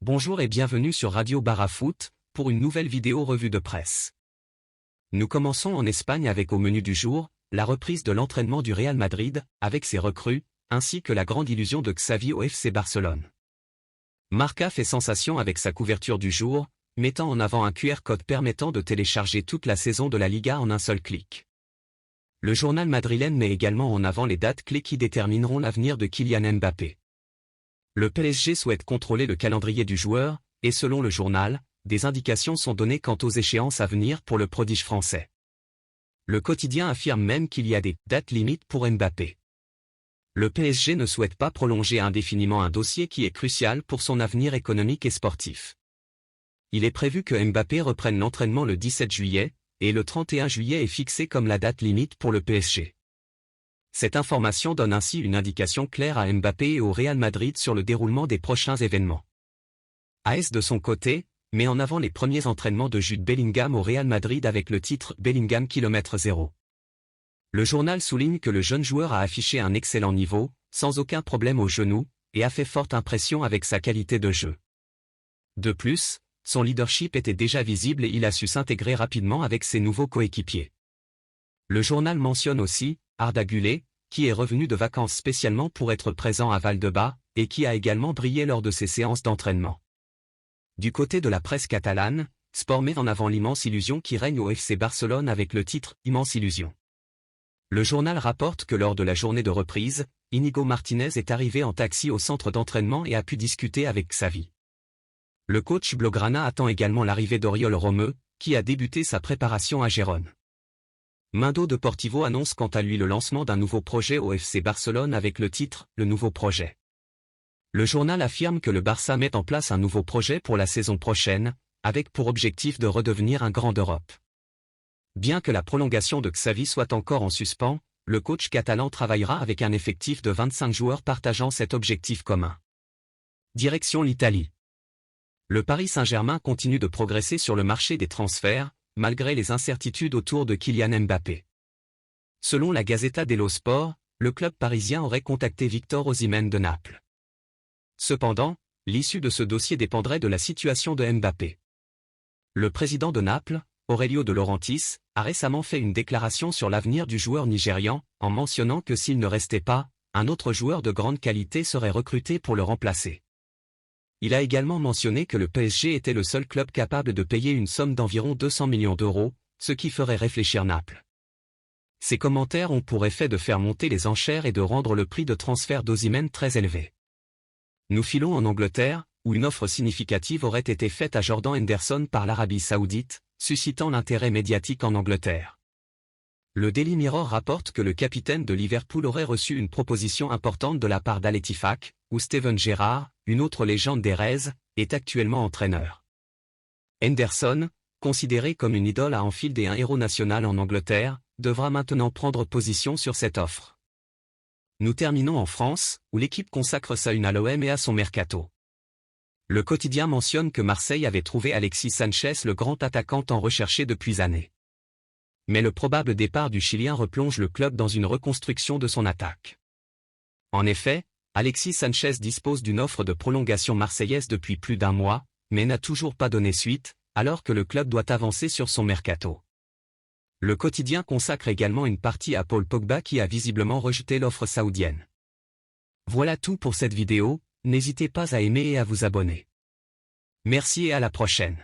Bonjour et bienvenue sur Radio Barafoot, pour une nouvelle vidéo revue de presse. Nous commençons en Espagne avec au menu du jour, la reprise de l'entraînement du Real Madrid, avec ses recrues, ainsi que la grande illusion de Xavi au FC Barcelone. Marca fait sensation avec sa couverture du jour, mettant en avant un QR code permettant de télécharger toute la saison de la Liga en un seul clic. Le journal madrilène met également en avant les dates clés qui détermineront l'avenir de Kylian Mbappé. Le PSG souhaite contrôler le calendrier du joueur, et selon le journal, des indications sont données quant aux échéances à venir pour le prodige français. Le quotidien affirme même qu'il y a des dates limites pour Mbappé. Le PSG ne souhaite pas prolonger indéfiniment un dossier qui est crucial pour son avenir économique et sportif. Il est prévu que Mbappé reprenne l'entraînement le 17 juillet, et le 31 juillet est fixé comme la date limite pour le PSG. Cette information donne ainsi une indication claire à Mbappé et au Real Madrid sur le déroulement des prochains événements. AS de son côté, met en avant les premiers entraînements de Jude Bellingham au Real Madrid avec le titre Bellingham km0. Le journal souligne que le jeune joueur a affiché un excellent niveau, sans aucun problème au genou, et a fait forte impression avec sa qualité de jeu. De plus, son leadership était déjà visible et il a su s'intégrer rapidement avec ses nouveaux coéquipiers. Le journal mentionne aussi Arda Güler, qui est revenu de vacances spécialement pour être présent à Valdebebas, et qui a également brillé lors de ses séances d'entraînement. Du côté de la presse catalane, Sport met en avant l'immense illusion qui règne au FC Barcelone avec le titre « Immense illusion ». Le journal rapporte que lors de la journée de reprise, Íñigo Martínez est arrivé en taxi au centre d'entraînement et a pu discuter avec Xavi. Le coach blaugrana attend également l'arrivée d'Oriol Romeu, qui a débuté sa préparation à Gérone. Mundo Deportivo annonce quant à lui le lancement d'un nouveau projet au FC Barcelone avec le titre « Le nouveau projet ». Le journal affirme que le Barça met en place un nouveau projet pour la saison prochaine, avec pour objectif de redevenir un grand d'Europe. Bien que la prolongation de Xavi soit encore en suspens, le coach catalan travaillera avec un effectif de 25 joueurs partageant cet objectif commun. Direction l'Italie. Le Paris Saint-Germain continue de progresser sur le marché des transferts, malgré les incertitudes autour de Kylian Mbappé. Selon la Gazzetta dello Sport, le club parisien aurait contacté Victor Osimhen de Naples. Cependant, l'issue de ce dossier dépendrait de la situation de Mbappé. Le président de Naples, Aurelio De Laurentiis, a récemment fait une déclaration sur l'avenir du joueur nigérian, en mentionnant que s'il ne restait pas, un autre joueur de grande qualité serait recruté pour le remplacer. Il a également mentionné que le PSG était le seul club capable de payer une somme d'environ 200 millions d'euros, ce qui ferait réfléchir Naples. Ces commentaires ont pour effet de faire monter les enchères et de rendre le prix de transfert d'Osimhen très élevé. Nous filons en Angleterre, où une offre significative aurait été faite à Jordan Henderson par l'Arabie Saoudite, suscitant l'intérêt médiatique en Angleterre. Le Daily Mirror rapporte que le capitaine de Liverpool aurait reçu une proposition importante de la part d'Al Ettifaq, où Steven Gerrard, une autre légende des Reds, est actuellement entraîneur. Henderson, considéré comme une idole à Anfield et un héros national en Angleterre, devra maintenant prendre position sur cette offre. Nous terminons en France, où l'équipe consacre sa une à l'OM et à son mercato. Le quotidien mentionne que Marseille avait trouvé Alexis Sanchez, le grand attaquant tant recherché depuis années. Mais le probable départ du Chilien replonge le club dans une reconstruction de son attaque. En effet, Alexis Sanchez dispose d'une offre de prolongation marseillaise depuis plus d'un mois, mais n'a toujours pas donné suite, alors que le club doit avancer sur son mercato. Le quotidien consacre également une partie à Paul Pogba qui a visiblement rejeté l'offre saoudienne. Voilà tout pour cette vidéo, n'hésitez pas à aimer et à vous abonner. Merci et à la prochaine.